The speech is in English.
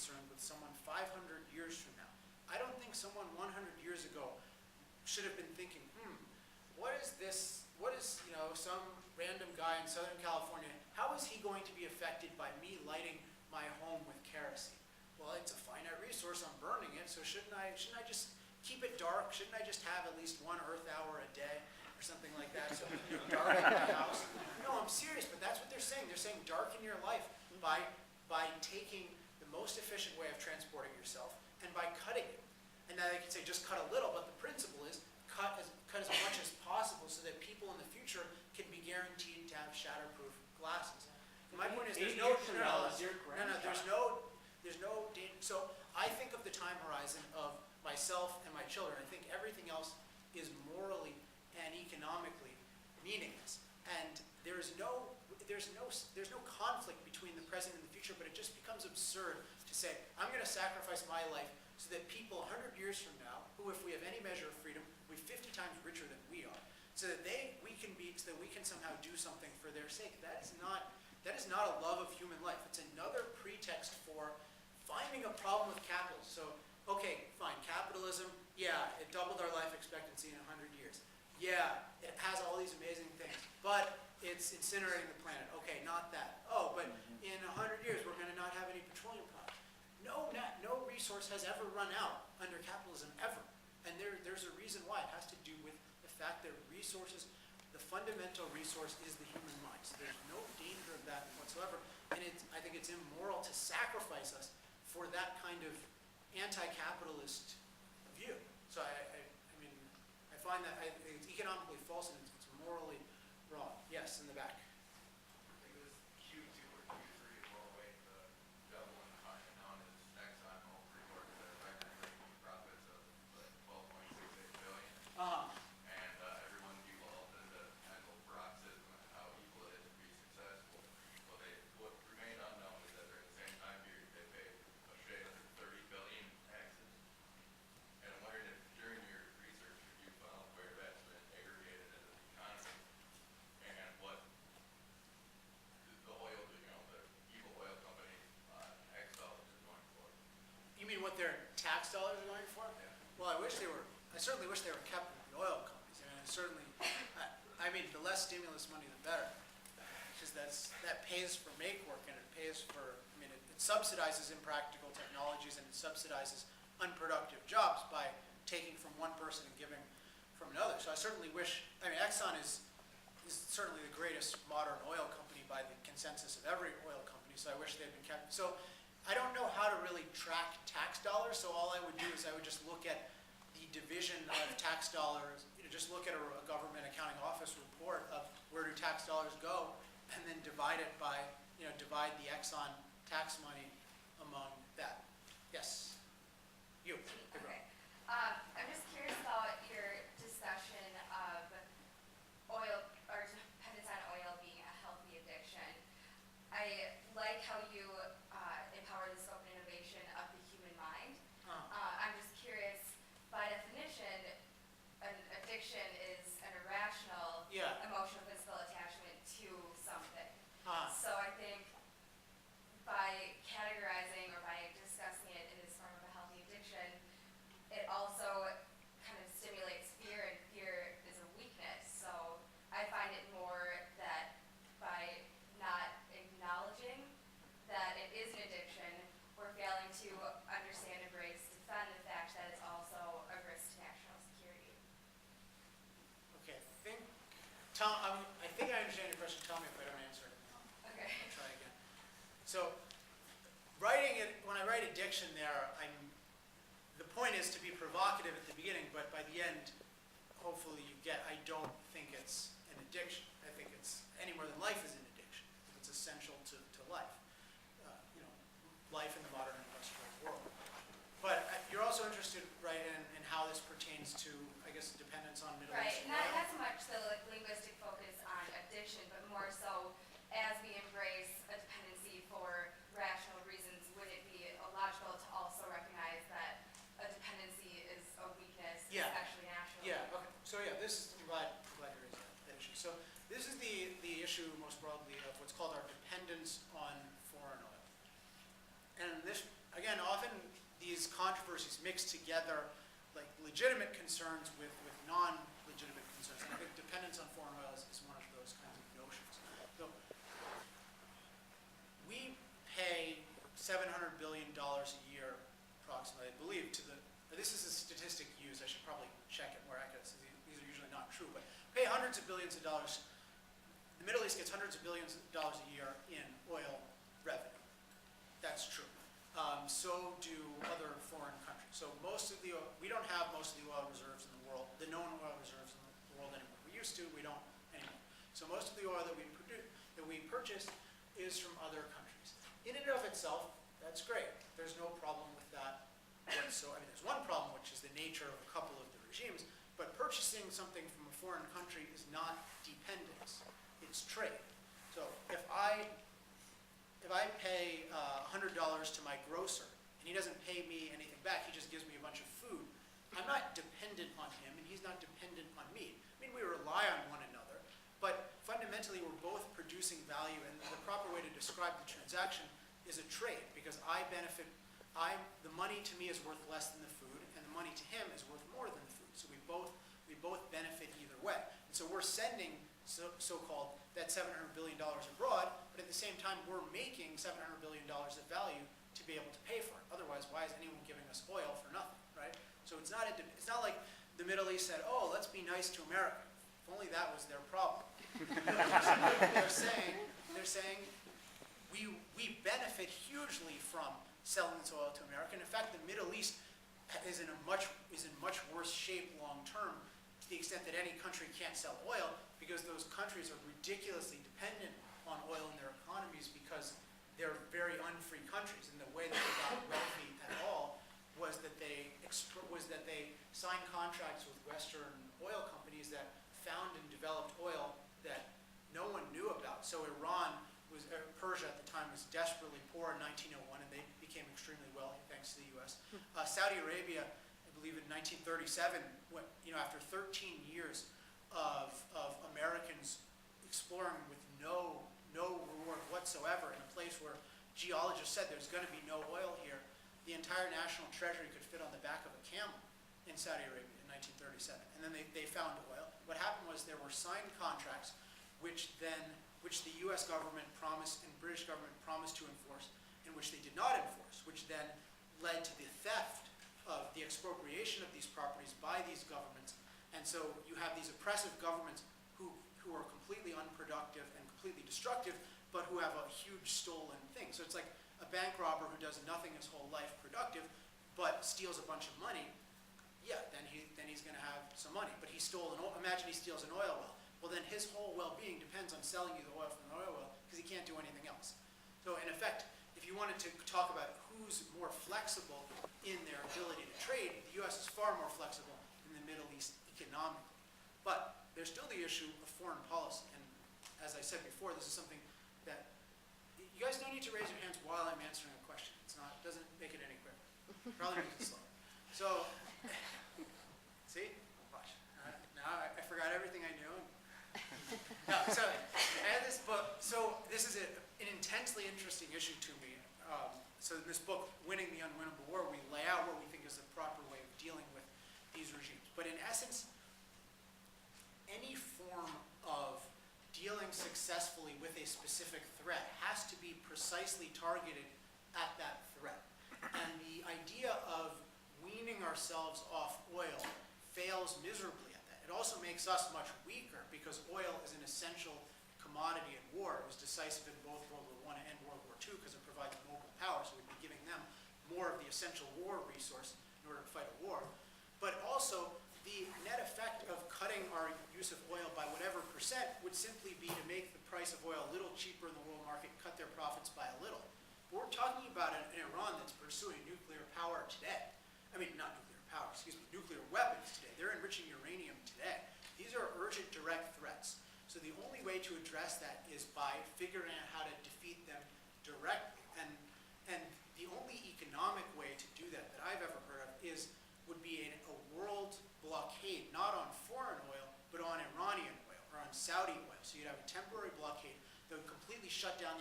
concerned with someone 500 years from now. I don't think someone 100 years ago should have been thinking, what is this, what is, some random guy in Southern California, how is he going to be affected by me lighting my home with kerosene? Well, it's a finite resource, I'm burning it, so shouldn't I just keep it dark? Shouldn't I just have at least 1 Earth hour a day or something like that, so darken my house? No, I'm serious, but that's what they're saying. They're saying darken your life by taking the most efficient way of transporting yourself and by cutting it. And now they can say just cut a little, but the principle is cut as much as possible so that people in the future can be guaranteed to have shatterproof glasses. And my point is there's no so I think of the time horizon of myself and my children. I think everything else is morally and economically meaningless. And there's no conflict between the present and the future, but it just becomes absurd to say, I'm going to sacrifice my life so that people 100 years from now, who if we have any measure of freedom, will be 50 times richer than we are, so that we can somehow do something for their sake. That is not a love of human life. It's another pretext for finding a problem with capitalism. So, okay, fine, capitalism, yeah, it doubled our life expectancy in 100 years. Yeah, it has all these amazing things, but it's incinerating the planet. Okay, not that. Oh, but in 100 years, we're going to not have any petroleum products. No resource has ever run out under capitalism, ever. And there's a reason why. It has to do with the fact that resources, the fundamental resource is the human mind. So there's no danger of that whatsoever. And I think it's immoral to sacrifice us for that kind of anti-capitalist view. So I find that it's economically false and it's morally wrong. Yes, in the back. I think it was Q2 or Q3 of Norway, the gentleman known as ExxonMobil reported their record-breaking profits of like 12.68 billion. And everyone devolved into mental paroxysm and how equal it is to be successful. But what remained unknown is that during the same time period, they paid a shade under 30 billion in taxes. And I'm wondering if during your research, you found where that's been aggregated into the economy and what the oil, the evil oil company, X dollars is going for. You mean what their tax dollars are going for? Yeah. Well, I certainly wish they were kept with the oil companies. The less stimulus money, the better. Because that pays for make work and it pays for, it subsidizes impractical technologies and it subsidizes unproductive jobs by taking from one person and giving from another. So I certainly wish, Exxon is certainly the greatest modern oil company by the consensus of every oil company, so I wish they had been kept. So I don't know how to really track tax dollars, so all I would do is I would just look at the division of tax dollars, just look at a government accounting office report of where do tax dollars go, and then divide it by, divide the Exxon tax money among that. Yes? You. Okay. I'm just curious about your discussion of oil, or dependence on oil being a healthy addiction. I like how you empower the scope and innovation of the human mind. I'm just curious, by definition, an addiction is an irrational emotional physical attachment to something. So I think by categorizing or by discussing it in this form of a healthy addiction, it also kind of stimulates fear, and fear is a weakness. So I find it more that by not acknowledging that it is an addiction, we're failing to understand, embrace, defend the fact that it's also a risk to national security. Okay, I think I understand your question. Tell me if I don't answer it. Okay. I'll try again. So, when I write addiction there, the point is to be provocative at the beginning, but by the end, hopefully I don't think it's an addiction. I think it's any more than life is an addiction. It's essential to life. Life in the modern industrial world. But you're also interested, right, in how this pertains to, I guess, dependence on Middle Eastern oil? Right, not so much the linguistic focus on addiction, but more so as we embrace a dependency for rational reasons, would it be illogical to also recognize that a dependency is a weakness, especially nationally? Yeah, okay. So I'm glad you raised that issue. So this is the issue most broadly of what's called our dependence on foreign oil. And this, again, controversies mix together like legitimate concerns with non-legitimate concerns. And I think dependence on foreign oil is one of those kinds of notions. So we pay $700 billion a year, approximately, I believe, to the, this is a statistic used, I should probably check it more accurately, these are usually not true, but pay hundreds of billions of dollars. The Middle East gets hundreds of billions of dollars a year in oil revenue. That's true. So do other foreign countries. So most of the oil, we don't have most of the oil reserves in the world, the known oil reserves in the world anymore. We used to, we don't anymore. So most of the oil that we produce, that we purchase, is from other countries. In and of itself, that's great. There's no problem with that. So I mean, there's one problem, which is the nature of a couple of the regimes. But purchasing something from a foreign country is not dependence; it's trade. So if I pay $100 to my grocer, and he doesn't pay me anything back, he just gives me a bunch of food, I'm not dependent on him, and he's not dependent on me. I mean, we rely on one another, but fundamentally we're both producing value, and the proper way to describe the transaction is a trade, because I benefit, the money to me is worth less than the food, and the money to him is worth more than the food. So we both benefit either way. And so we're sending so-called that $700 billion abroad, but at the same time we're making $700 billion of value to be able to pay for it. Otherwise, why is anyone giving us oil for nothing, right? So it's not like the Middle East said, oh, let's be nice to America. If only that was their problem. They're saying we benefit hugely from selling this oil to America. And in fact, the Middle East is in much worse shape long term, to the extent that any country can't sell oil, because those countries are ridiculously dependent on oil in their economies, because they're very unfree countries. And the way that they got wealthy at all was that they signed contracts with Western oil companies that found and developed oil that no one knew about. So Persia at the time was desperately poor in 1901, and they became extremely wealthy thanks to the U.S. Saudi Arabia, I believe in 1937, after 13 years of Americans exploring with no reward whatsoever in a place where geologists said there's going to be no oil here, the entire national treasury could fit on the back of a camel in Saudi Arabia in 1937. And then they found oil. What happened was there were signed contracts which the U.S. government promised and British government promised to enforce, and which they did not enforce, which then led to the theft of the expropriation of these properties by these governments. And so you have these oppressive governments who are completely unproductive and completely destructive, but who have a huge stolen thing. So it's like a bank robber who does nothing his whole life productive, but steals a bunch of money. Yeah, then he's going to have some money. But imagine he steals an oil well. Well, then his whole well-being depends on selling you the oil from the oil well, because he can't do anything else. So in effect, if you wanted to talk about who's more flexible in their ability to trade, the U.S. is far more flexible than the Middle East economically. But there's still the issue of foreign policy. And as I said before, this is something that you guys don't need to raise your hands while I'm answering a question. It doesn't make it any quicker. Probably makes it slower. So, see? Watch. Now I forgot everything I knew. No, so I had this book. So this is an intensely interesting issue to me. So in this book, Winning the Unwinnable War, we lay out what we think is the proper way of dealing with these regimes. But in essence, any form of dealing successfully with a specific threat has to be precisely targeted at that threat. And the idea of weaning ourselves off oil fails miserably at that. It also makes us much weaker, because oil is an essential commodity in war. It was decisive in both World War I and World War II because it provides mobile power, so we'd be giving them more of the essential war resource in order to fight a war. But also, the net effect of cutting our use of oil by whatever percent would simply be to make the price of oil a little cheaper in the world market, cut their profits by a little. But we're talking about an Iran that's pursuing nuclear power today. I mean, not nuclear power, excuse me, nuclear weapons today. They're enriching uranium today. These are urgent, direct threats. So the only way to address that is by figuring out how to defeat them directly. And the only economic way to do that I've ever heard of would be a world blockade, not on foreign oil, but on Iranian oil or on Saudi oil. So you'd have a temporary blockade that would completely shut down the